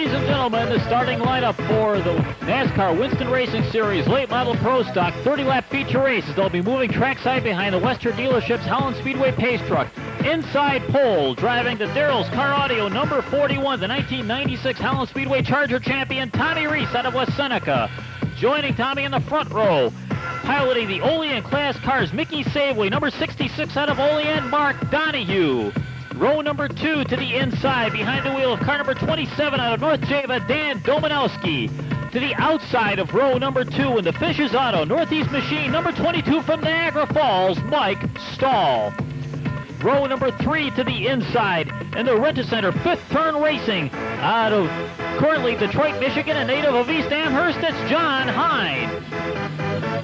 Ladies and gentlemen, the starting lineup for the NASCAR Winston Racing Series Late Model Pro Stock 30-lap feature races. They'll be moving trackside behind the Western dealership's Holland Speedway pace truck. Inside pole, driving the Darrell's Car Audio number 41, the 1996 Holland Speedway Charger champion Tommy Reese out of West Seneca. Joining Tommy in the front row, piloting the Olean class cars, Mickey Savoy, number 66 out of Olean, Mark Donahue. Row number 2 to the inside, behind the wheel of car number 27 out of North Java, Dan Domanowski. To the outside of row number 2 in the Fishes Auto, Northeast Machine, number 22 from Niagara Falls, Mike Stahl. Row number 3 to the inside in the Rent-A-Center, Fifth Turn Racing out of currently Detroit, Michigan, a native of East Amherst, it's John Heine.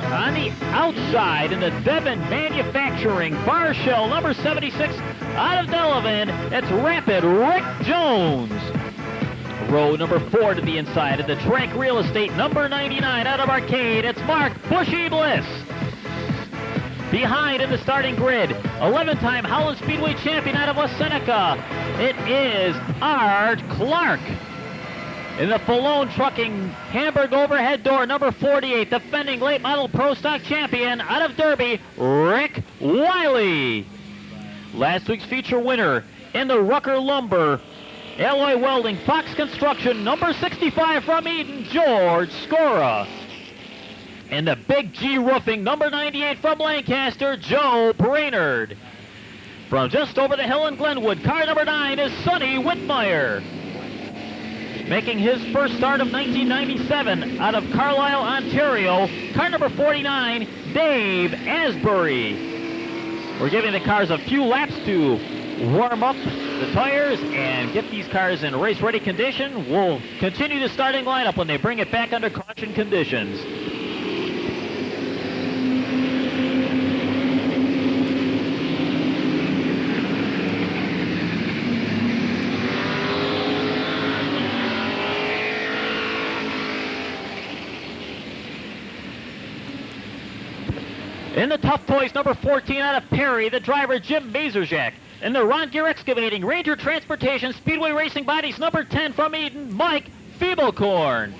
On the outside in the Devon Manufacturing, Bar Shell, number 76 out of Delavan, it's Rapid Rick Jones. Row number 4 to the inside of the Trank Real Estate, number 99 out of Arcade, it's Mark Bushy Bliss. Behind in the starting grid, 11-time Holland Speedway champion out of West Seneca, it is Art Clark. In the Falone Trucking Hamburg overhead door, number 48, defending late model pro stock champion out of Derby, Rick Wiley. Last week's feature winner in the Rucker Lumber, Alloy Welding, Fox Construction, number 65 from Eden, George Scora. In the Big G Roofing, number 98 from Lancaster, Joe Brainerd. From just over the hill in Glenwood, car number 9 is Sonny Whitmire. Making his first start of 1997 out of Carlisle, Ontario, car number 49, Dave Asbury. We're giving the cars a few laps to warm up the tires and get these cars in race-ready condition. We'll continue the starting lineup when they bring it back under caution conditions. In the Tough Toys, number 14 out of Perry, the driver Jim Mazurczak. In the Ron Gear Excavating, Ranger Transportation, Speedway Racing Bodies, number 10 from Eden, Mike Feeblecorn.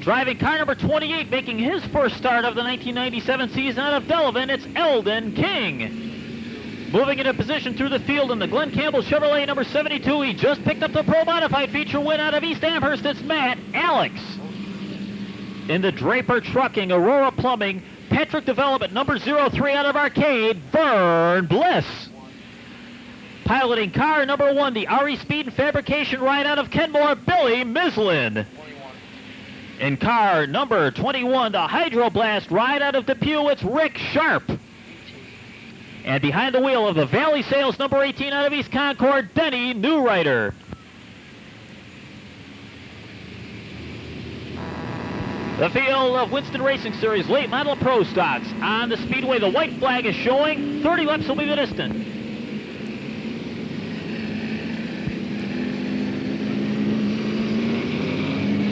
Driving car number 28, making his first start of the 1997 season out of Delavan, it's Eldon King. Moving into position through the field in the Glenn Campbell Chevrolet, number 72, he just picked up the Pro Modified feature win out of East Amherst, it's Matt Alex. In the Draper Trucking, Aurora Plumbing, Patrick Development, number 03 out of Arcade, Vern Bliss. Piloting car number 1, the RE Speed and Fabrication ride out of Kenmore, Billy Mislin. In car number 21, the Hydroblast ride out of Depew, it's Rick Sharp. And behind the wheel of the Valley Sales, number 18 out of East Concord, Denny Newrider. The field of Winston Racing Series Late Model Pro Stocks. On the Speedway, the white flag is showing. 30 laps will be the distance.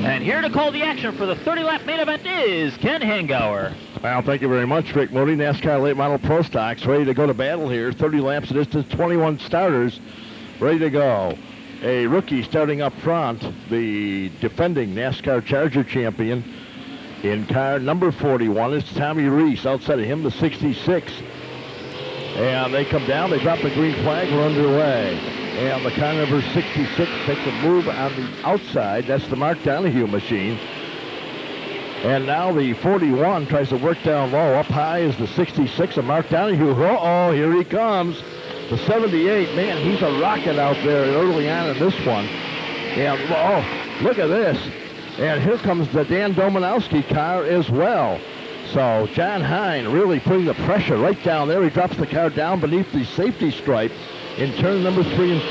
And here to call the action for the 30-lap main event is Ken Hangauer. Well, thank you very much, Rick Moody. NASCAR Late Model Pro Stocks ready to go to battle here. 30 laps of distance, 21 starters ready to go. A rookie starting up front, the defending NASCAR Charger champion. In car number 41, it's Tommy Reese. Outside of him, the 66. And they come down, they drop the green flag, we're underway. And the car number 66 takes a move on the outside. That's the Mark Donahue machine. And now the 41 tries to work down low. Up high is the 66 of Mark Donahue. Uh-oh, here he comes. The 78, man, he's a rocket out there early on in this one. And, oh, look at this. And here comes the Dan Domanowski car as well. So John Heine really putting the pressure right down there. He drops the car down beneath the safety stripe in turn number 3 and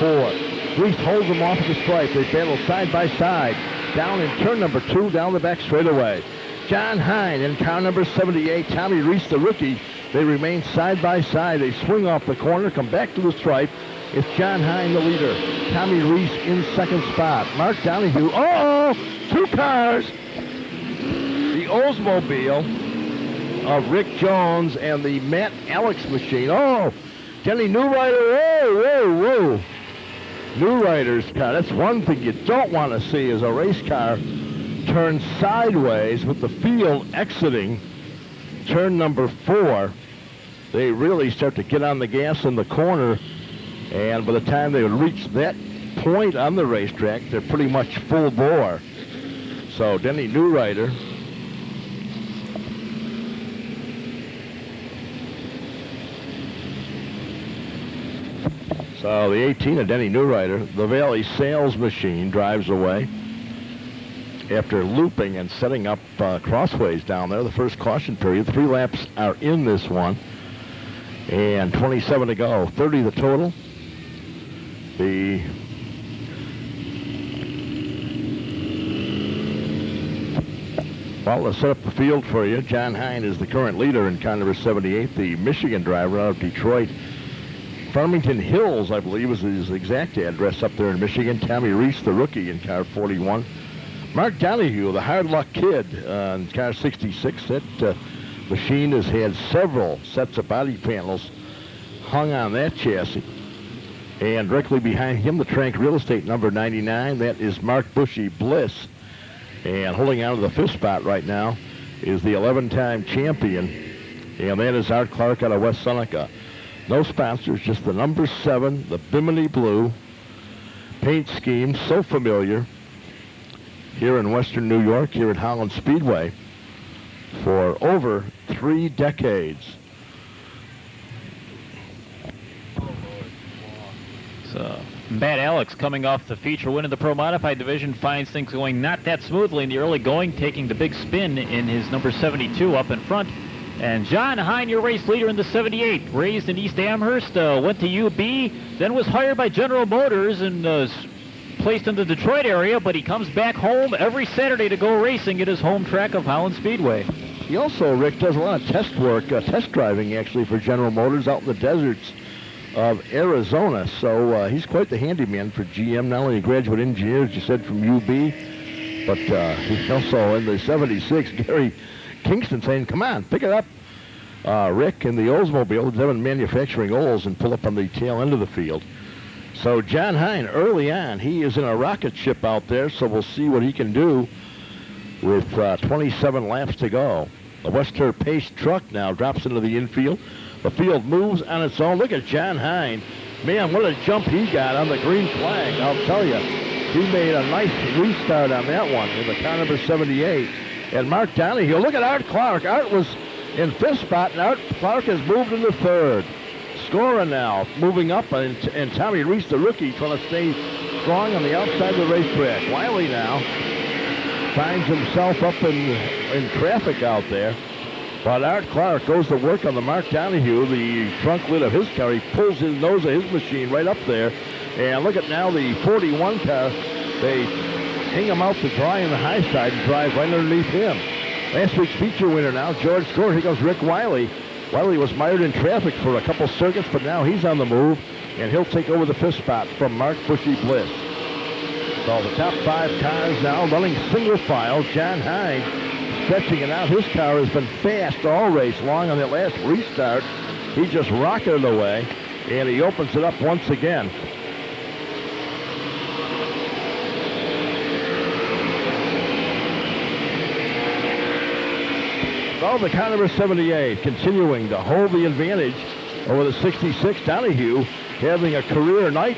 4. Reese holds him off the stripe. They battle side by side. Down in turn number 2, down the back straightaway. John Heine in car number 78. Tommy Reese, the rookie. They remain side by side. They swing off the corner, come back to the stripe. It's John Heine, the leader. Tommy Reese in second spot. Mark Donahue. Uh-oh! 2 cars. The Oldsmobile of Rick Jones and the Matt Alex machine. Oh! Kenny Newrider. Whoa, whoa, whoa. New Rider's car. That's one thing you don't want to see is a race car turn sideways with the field exiting turn number 4. They really start to get on the gas in the corner, and by the time they would reach that point on the racetrack, they're pretty much full bore. So Denny Newrider So the 18 of Denny Newrider, the Valley Sales Machine, drives away after looping and setting up crossways down there. The first caution period. 3 laps are in this one. And 27 to go. 30 the total. Well, let's set up the field for you. John Heine is the current leader in car number 78, the Michigan driver out of Detroit. Farmington Hills, I believe, is his exact address up there in Michigan. Tommy Reese, the rookie, in car 41. Mark Donahue, the hard luck kid, in car 66. That machine has had several sets of body panels hung on that chassis. And directly behind him, the Trank Real Estate number 99. That is Mark Bushy Bliss. And holding on to the 5th spot right now is the 11-time champion. And that is Art Clark out of West Seneca. No sponsors, just the number 7, the Bimini Blue paint scheme, so familiar here in Western New York, here at Holland Speedway, for over 3 decades. So, Matt Alex, coming off the feature win in the Pro Modified division, finds things going not that smoothly in the early going, taking the big spin in his number 72 up in front. And John Heine, your race leader in the 78, raised in East Amherst, went to UB, then was hired by General Motors and placed in the Detroit area, but he comes back home every Saturday to go racing at his home track of Holland Speedway. He also, Rick, does a lot of test work, test driving actually for General Motors out in the deserts of Arizona. So he's quite the handyman for GM, not only a graduate engineer, as you said, from UB, but he's also in the 76, Gary Kingston saying, come on, pick it up, Rick, in the Oldsmobile, Devon Manufacturing Olds, and pull up on the tail end of the field. So John Heine, early on, he is in a rocket ship out there, so we'll see what he can do with 27 laps to go. The Wester Pace truck now drops into the infield. The field moves on its own. Look at John Heine. Man, what a jump he got on the green flag. I'll tell you, he made a nice restart on that one in the car number 78. And Mark Donahue, look at Art Clark. Art was in 5th spot, and Art Clark has moved into 3rd. Scora now moving up, and Tommy Reese, the rookie, trying to stay strong on the outside of the racetrack. Wiley now finds himself up in traffic out there. But Art Clark goes to work on the Mark Donahue, the trunk lid of his car. He pulls his nose of his machine right up there. And look at now the 41 car. They hang him out to dry in the high side and drive right underneath him. Last week's feature winner now, George Score. Here goes Rick Wiley. Wiley was mired in traffic for a couple circuits, but now he's on the move, and he'll take over the 5th spot from Mark Bushy Bliss. So the top 5 cars now running single file. John Heine stretching it out. His car has been fast all race long. On that last restart, he just rocketed away, and he opens it up once again. Well, the car number 78 continuing to hold the advantage over the 66. Donahue having a career night.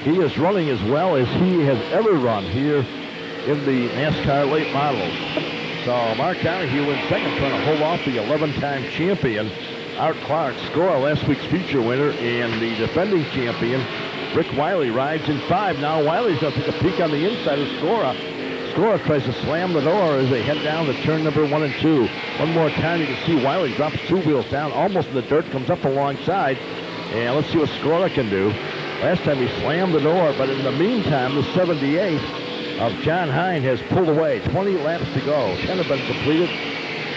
He is running as well as he has ever run here in the NASCAR late models. So Mark Donahue in 2nd, trying to hold off the 11-time champion, Art Clark. Score, last week's feature winner, and the defending champion, Rick Wiley, rides in 5. Now Wiley's going to take a peek on the inside of Scora. Scora tries to slam the door as they head down to turn number 1 and 2. One more time, you can see Wiley drops 2 wheels down, almost in the dirt, comes up alongside. And let's see what Scora can do. Last time he slammed the door, but in the meantime, the 78 of John Heine has pulled away. 20 laps to go. 10 have been completed.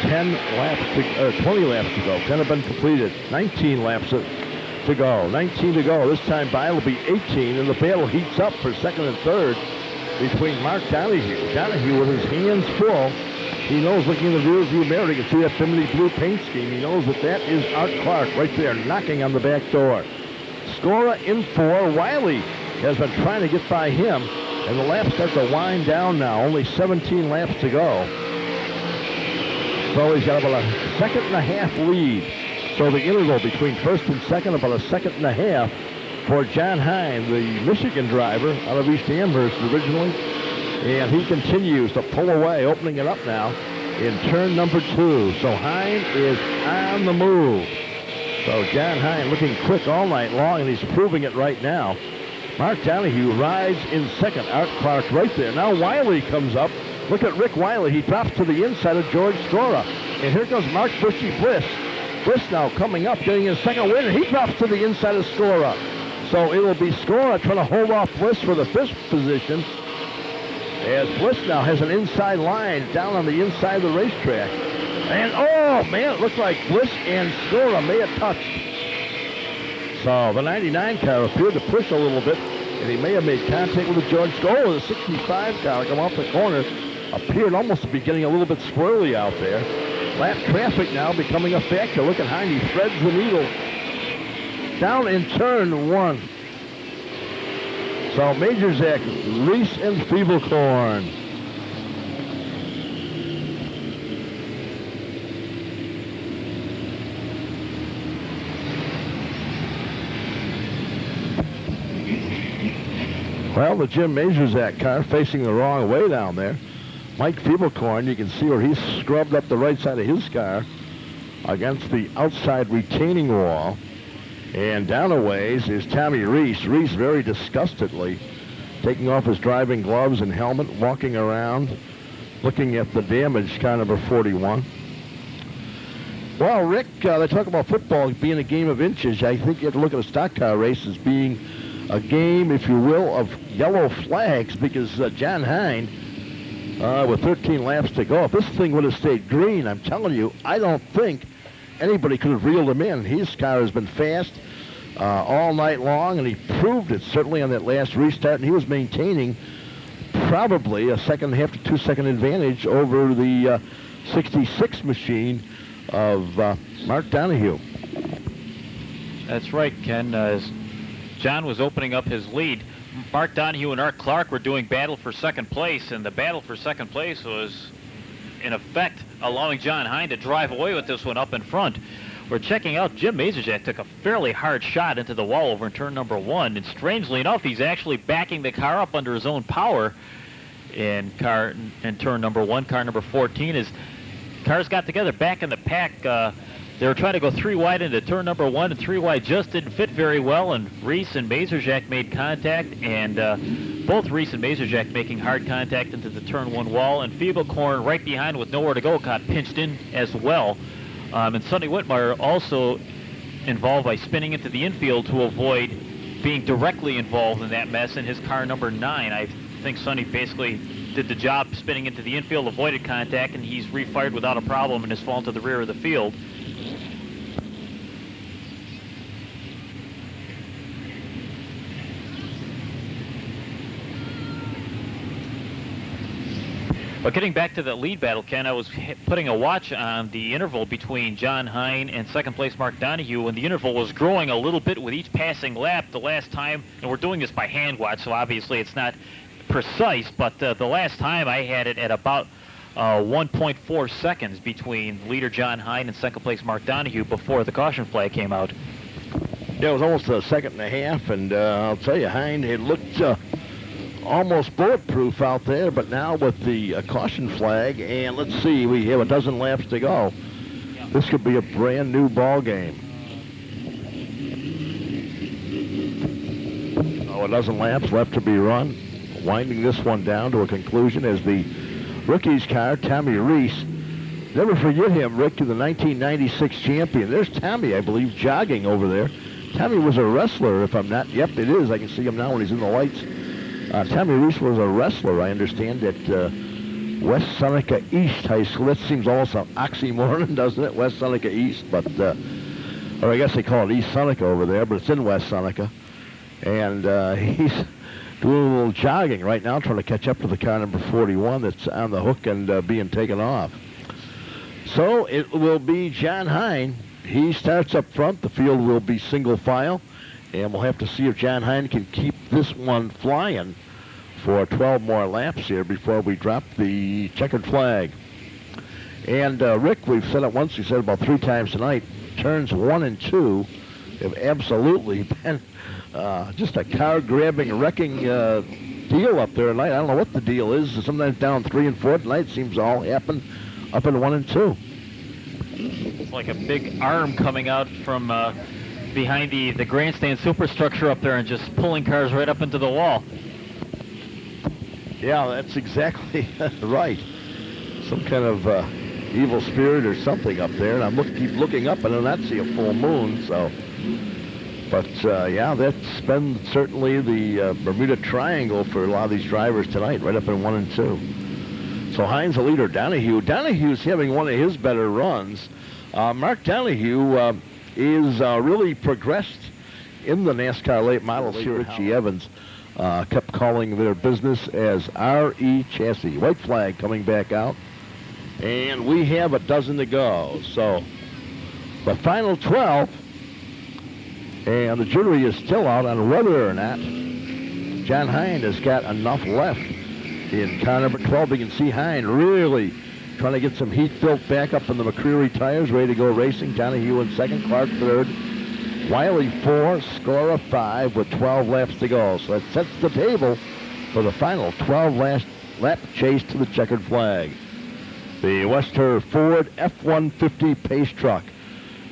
20 laps to go. 10 have been completed. 19 laps to go. 19 to go. This time by will be 18, and the battle heats up for 2nd and 3rd between Mark Donahue. Donahue with his hands full. He knows, looking in the rearview mirror, he can see that Bimini Blue paint scheme. He knows that is Art Clark right there knocking on the back door. Scora in 4. Wiley has been trying to get by him, and the laps start to wind down now. Only 17 laps to go. So he's got about a second and a half lead. So the interval between first and second, about a second and a half for John Heine, the Michigan driver out of East Amherst originally. And he continues to pull away, opening it up now in turn number 2. So Heine is on the move. So John Heine looking quick all night long, and he's proving it right now. Mark Donahue rides in second. Art Clark right there. Now Wiley comes up. Look at Rick Wiley. He drops to the inside of George Scora. And here comes Mark Bushy Bliss. Bliss now coming up, getting his second win, and he drops to the inside of Scora. So it will be Scora trying to hold off Bliss for the 5th position, as Bliss now has an inside line down on the inside of the racetrack. And, oh, man, it looks like Bliss and Scora may have touched. So the 99 car appeared to push a little bit, and he may have made contact with the George Scora. The 65 car come off the corner appeared almost to be getting a little bit squirrely out there. Lap traffic now becoming a factor. Look at Heine, he threads the needle. Down in turn 1. So Major Zach, Reese, and Feeblecorn. Well, the Jim Mazurzak car facing the wrong way down there. Mike Feeblecorn, you can see where he's scrubbed up the right side of his car against the outside retaining wall. And down a ways is Tommy Reese. Reese very disgustedly taking off his driving gloves and helmet, walking around, looking at the damaged car number 41. Well, Rick, they talk about football being a game of inches. I think you have to look at a stock car race as being a game, if you will, of yellow flags, because John Heine, with 13 laps to go, if this thing would have stayed green, I'm telling you, I don't think anybody could have reeled him in. His car has been fast all night long, and he proved it certainly on that last restart, and he was maintaining probably a second and a half to 2 second advantage over the 66 machine of Mark Donahue. That's right, Ken. As John was opening up his lead, Mark Donahue and Art Clark were doing battle for second place, and the battle for second place was, in effect, allowing John Heine to drive away with this one up in front. We're checking out Jim Mazurzak took a fairly hard shot into the wall over in turn number 1, and strangely enough, he's actually backing the car up under his own power in turn number 1. Car number 14 is cars got together back in the pack. They were trying to go 3 wide into turn number 1, and 3 wide just didn't fit very well, and Reese and Mazurzak made contact, and both Reese and Mazurzak making hard contact into the turn 1 wall, and Feeblecorn right behind with nowhere to go got pinched in as well. And Sonny Whitmire also involved by spinning into the infield to avoid being directly involved in that mess in his car number 9. I think Sonny basically did the job spinning into the infield, avoided contact, and he's refired without a problem and has fallen to the rear of the field. But getting back to the lead battle, Ken, I was putting a watch on the interval between John Heine and second place Mark Donahue, and the interval was growing a little bit with each passing lap. The last time, and we're doing this by hand watch, so obviously it's not precise, but the last time I had it at about 1.4 seconds between leader John Heine and second place Mark Donahue before the caution flag came out. Yeah, it was almost a second and a half, and I'll tell you, Heine, it looked almost bulletproof out there, but now with the caution flag, and let's see, we have a dozen laps to go. Yeah. This could be a brand new ball game. A dozen laps left to be run, winding this one down to a conclusion as the rookies car, Tommy Reese. Never forget him, Rick, the 1996 champion. There's Tommy, I believe, jogging over there. Tommy was a wrestler, if I'm not. Yep, it is. I can see him now when he's in the lights. Tommy Reese was a wrestler, I understand, at West Seneca East High School. That seems almost an oxymoron, doesn't it? West Seneca East, but, or I guess they call it East Seneca over there, but it's in West Seneca. And he's doing a little jogging right now, trying to catch up to the car number 41 that's on the hook and being taken off. So it will be John Heine. He starts up front. The field will be single file. And we'll have to see if John Heine can keep this one flying for 12 more laps here before we drop the checkered flag. And Rick, we've said it once, we said it about 3 times tonight, turns 1 and 2 have absolutely been just a car-grabbing, wrecking deal up there tonight. I don't know what the deal is. Sometimes down 3 and 4 tonight. Seems to all happen up in 1 and 2. It's like a big arm coming out from behind the grandstand superstructure up there and just pulling cars right up into the wall. Yeah, that's exactly right. Some kind of evil spirit or something up there. And keep looking up and I don't see a full moon. So, but yeah, that's been certainly the Bermuda Triangle for a lot of these drivers tonight, right up in 1 and 2. So Heinz the leader. Donahue's having one of his better runs. Mark Donahue is really progressed in the NASCAR late models here. Richie Evans kept calling their business as RE Chassis. White flag coming back out. And we have a dozen to go. So the final 12, and the jury is still out on whether or not John Heine has got enough left in car number 12. You can see Heine really trying to get some heat built back up in the McCreary tires, ready to go racing. Donahue in second, Clark third, Wiley 4, score of 5 with 12 laps to go. So that sets the table for the final 12 lap chase to the checkered flag. The Wester Ford F-150 pace truck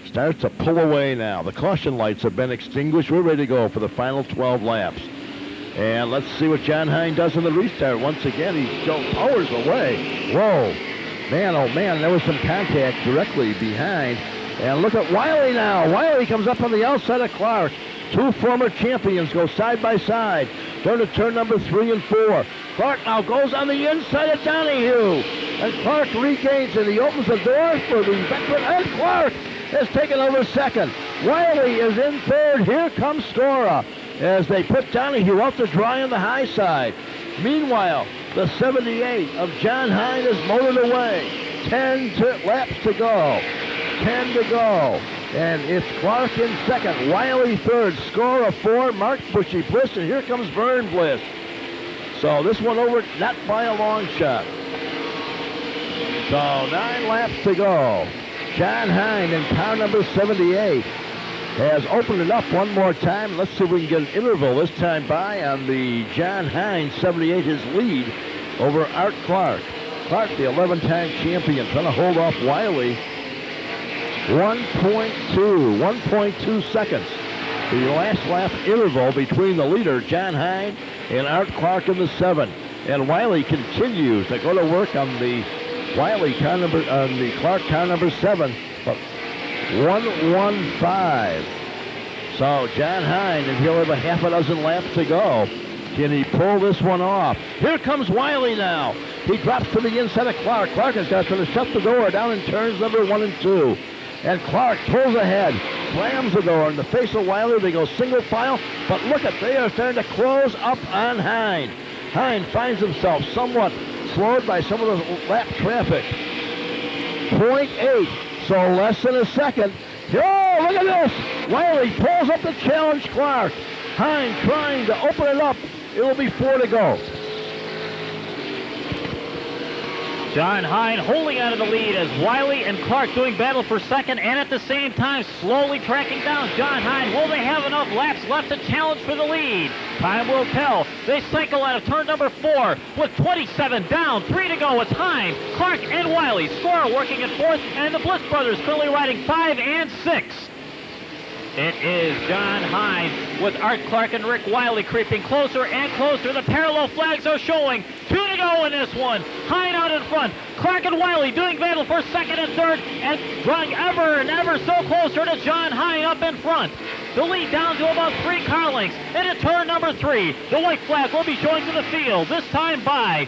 starts to pull away now. The caution lights have been extinguished. We're ready to go for the final 12 laps. And let's see what John Heine does in the restart. Once again, he still powers away. Whoa. Man, oh man, there was some contact directly behind. And look at Wiley now. Wiley comes up on the outside of Clark. 2 former champions go side by side. Turn to turn number 3 and 4. Clark now goes on the inside of Donahue. And Clark regains it. He opens the door for the veteran. And Clark has taken over second. Wiley is in third. Here comes Stora as they put Donahue out to dry on the high side. Meanwhile, the 78 of John Heine is motored away. 10 laps to go. 10 to go. And it's Clark in second. Wiley third. Score of 4. Mark Bushy Bliss. And here comes Vern Bliss. So this one over, not by a long shot. So 9 laps to go. John Heine in car number 78 has opened it up one more time. Let's see if we can get an interval this time by on the John Heine 78, his lead over Art Clark. Clark, the 11-time champion, trying to hold off Wiley. 1.2 seconds. The last lap interval between the leader, John Heine, and Art Clark in the 7. And Wiley continues to go to work on the Clark car number 7. 1:15. So John Heine, and he'll have a half a dozen laps to go. Can he pull this one off? Here comes Wiley now. He drops to the inside of Clark. Clark has got to shut the door down in turns number 1 and 2. And Clark pulls ahead, slams the door in the face of Wiley. They go single file, but look at, they are starting to close up on Heine. Heine finds himself somewhat slowed by some of the lap traffic. 0.8, so less than a second. Oh, look at this! Wiley pulls up to challenge Clark. Heine trying to open it up. It will be 4 to go. John Heine holding out of the lead as Wiley and Clark doing battle for second, and at the same time slowly tracking down John Heine. Will they have enough laps left to challenge for the lead? Time will tell. They cycle out of turn number 4 with 27 down, 3 to go. It's Heine, Clark, and Wiley. Score working at 4th, and the Bliss brothers currently riding 5 and 6. It is John Heine with Art Clark and Rick Wiley creeping closer and closer. The parallel flags are showing. 2 to go in this one. Heine out in front. Clark and Wiley doing battle for second and third and drawing ever and ever so closer to John Heine up in front. The lead down to about 3 car lengths. Into turn number 3. The white flag will be showing to the field. This time by.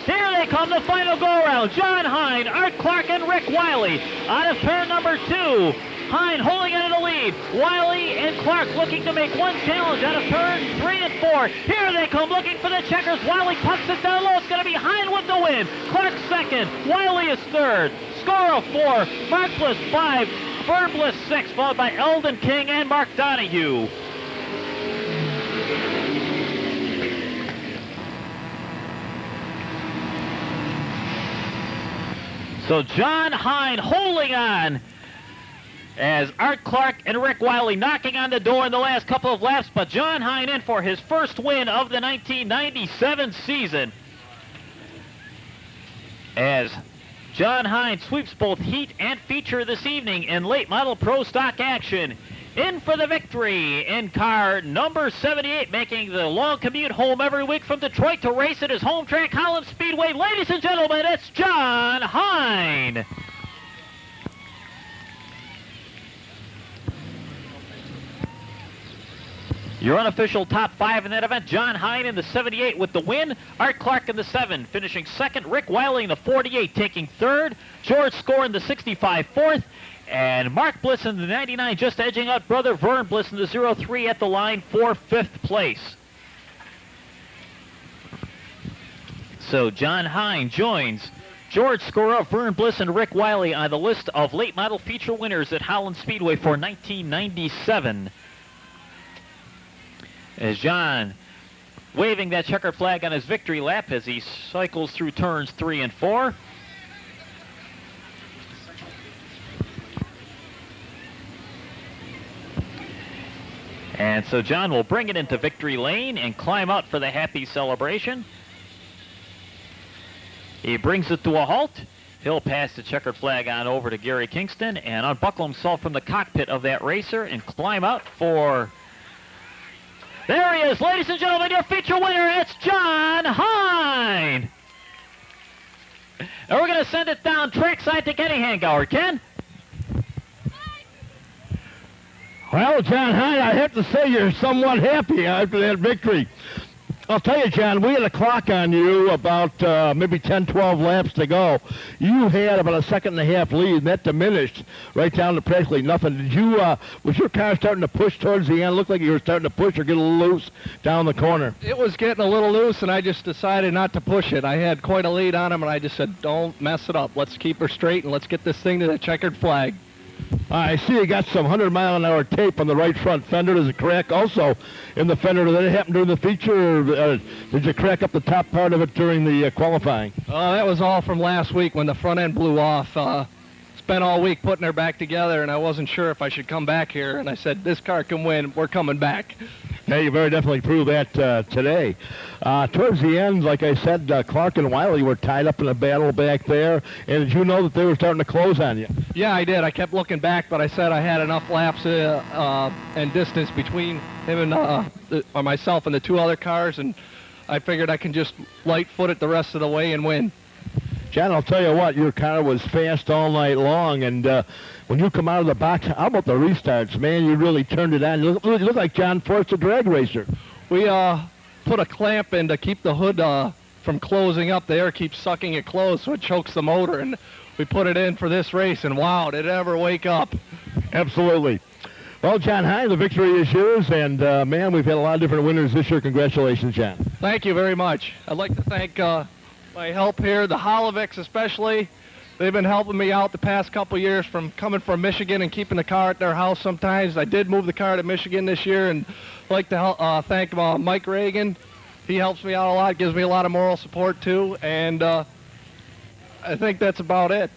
Here they come, the final go-around. John Heine, Art Clark, and Rick Wiley out of turn number 2. Heine holding into the lead. Wiley and Clark looking to make one challenge out of turn 3 and 4. Here they come looking for the checkers. Wiley tucks it down low. It's going to be Heine with the win. Clark second. Wiley is third. Score of 4. Mark Bliss 5. Vern Bliss 6, followed by Eldon King and Mark Donahue. So John Heine holding on as Art Clark and Rick Wiley knocking on the door in the last couple of laps, but John Heine in for his first win of the 1997 season, as John Heine sweeps both heat and feature this evening in late model pro stock action. In for the victory in car number 78, making the long commute home every week from Detroit to race at his home track, Holland Speedway. Ladies and gentlemen, it's John Heine. Your unofficial top 5 in that event: John Heine in the 78 with the win, Art Clark in the 7 finishing second, Rick Wiley in the 48 taking third, George Score in the 65 fourth, and Mark Bliss in the 99 just edging out brother Vern Bliss in the 03 at the line for 5th place. So John Heine joins George Score, Vern Bliss, and Rick Wiley on the list of late model feature winners at Holland Speedway for 1997. As John waving that checkered flag on his victory lap as he cycles through turns 3 and 4. And so John will bring it into victory lane and climb out for the happy celebration. He brings it to a halt. He'll pass the checkered flag on over to Gary Kingston and unbuckle himself from the cockpit of that racer and climb out for... There he is, ladies and gentlemen, your feature winner, it's John Heine. And we're going to send it down trackside to Kenny Hangauer. Ken? Well, John Heine, I have to say you're somewhat happy after that victory. I'll tell you, John, we had a clock on you about maybe 10, 12 laps to go. You had about a 1.5 second lead, and that diminished right down to practically nothing. Did you, was your car starting to push towards the end? Looked like you were starting to push or get a little loose down the corner. It was getting a little loose, and I just decided not to push it. I had quite a lead on him, and I just said, don't mess it up. Let's keep her straight, and let's get this thing to the checkered flag. I see you got some 100-mile-an-hour tape on the right front fender. There's a crack also in the fender. Did it happen during the feature, or did you crack up the top part of it during the qualifying? That was all from last week when the front end blew off. Spent all week putting her back together, and I wasn't sure if I should come back here, and I said, this car can win. We're coming back. Yeah, you very definitely proved that today. Towards the end, like I said, Clark and Wiley were tied up in a battle back there, and did you know that they were starting to close on you? Yeah, I did. I kept looking back, but I said I had enough laps and distance between him and or myself and the 2 other cars, and I figured I can just light foot it the rest of the way and win. John, I'll tell you what, your car was fast all night long, and when you come out of the box, how about the restarts, man? You really turned it on. You look like John Forrest, a drag racer. We put a clamp in to keep the hood from closing up. The air keeps sucking it closed, so it chokes the motor, and we put it in for this race, and wow, did it ever wake up. Absolutely. Well, John Heine, the victory is yours, and man, we've had a lot of different winners this year. Congratulations, John. Thank you very much. I'd like to thank my help here, the Holovics especially. They've been helping me out the past couple years from coming from Michigan and keeping the car at their house sometimes. I did move the car to Michigan this year, and I'd like to thank Mike Reagan. He helps me out a lot, gives me a lot of moral support too, and I think that's about it.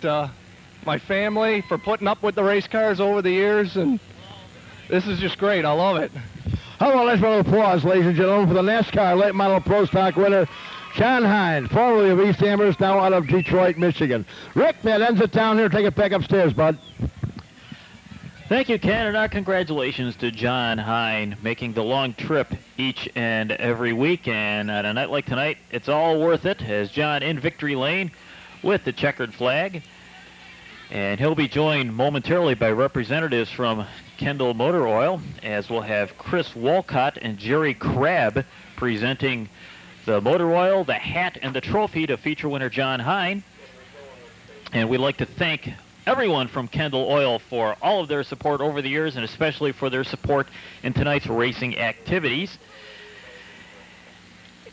My family for putting up with the race cars over the years, and this is just great. I love it. How about let's round of applause, ladies and gentlemen, for the NASCAR Late Model Pro Stock winner, John Heine, formerly of East Amherst, now out of Detroit, Michigan. Rick, that ends it down here. Take it back upstairs, bud. Thank you, Ken, and our congratulations to John Heine, making the long trip each and every week. And on a night like tonight, it's all worth it, as John in victory lane with the checkered flag. And he'll be joined momentarily by representatives from Kendall Motor Oil, as we'll have Chris Walcott and Jerry Crabb presenting the motor oil, the hat, and the trophy to feature winner John Heine. And we'd like to thank everyone from Kendall Oil for all of their support over the years, and especially for their support in tonight's racing activities.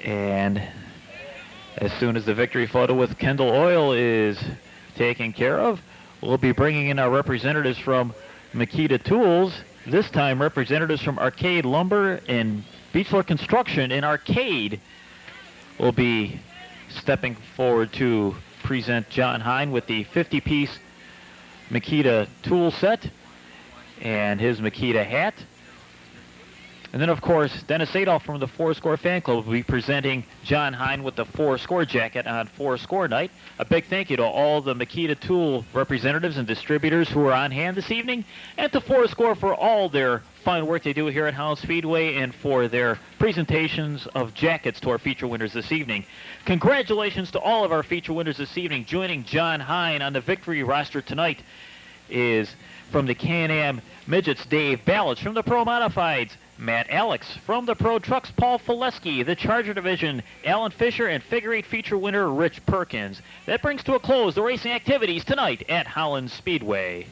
And as soon as the victory photo with Kendall Oil is taken care of, we'll be bringing in our representatives from Makita Tools, this time representatives from Arcade Lumber and Beachler Construction in Arcade will be stepping forward to present John Heine with the 50-piece Makita tool set and his Makita hat. And then, of course, Dennis Adolph from the Four Score Fan Club will be presenting John Heine with the Four Score jacket on Four Score night. A big thank you to all the Makita Tool representatives and distributors who are on hand this evening, and to Four Score for all their fine work they do here at Holland Speedway and for their presentations of jackets to our feature winners this evening. Congratulations to all of our feature winners this evening. Joining John Heine on the victory roster tonight is from the Can-Am Midgets, Dave Ballich. From the Pro Modifieds, Matt Alex. From the Pro Trucks, Paul Fileski. The Charger Division, Alan Fisher. And Figure 8 feature winner, Rich Perkins. That brings to a close the racing activities tonight at Holland Speedway.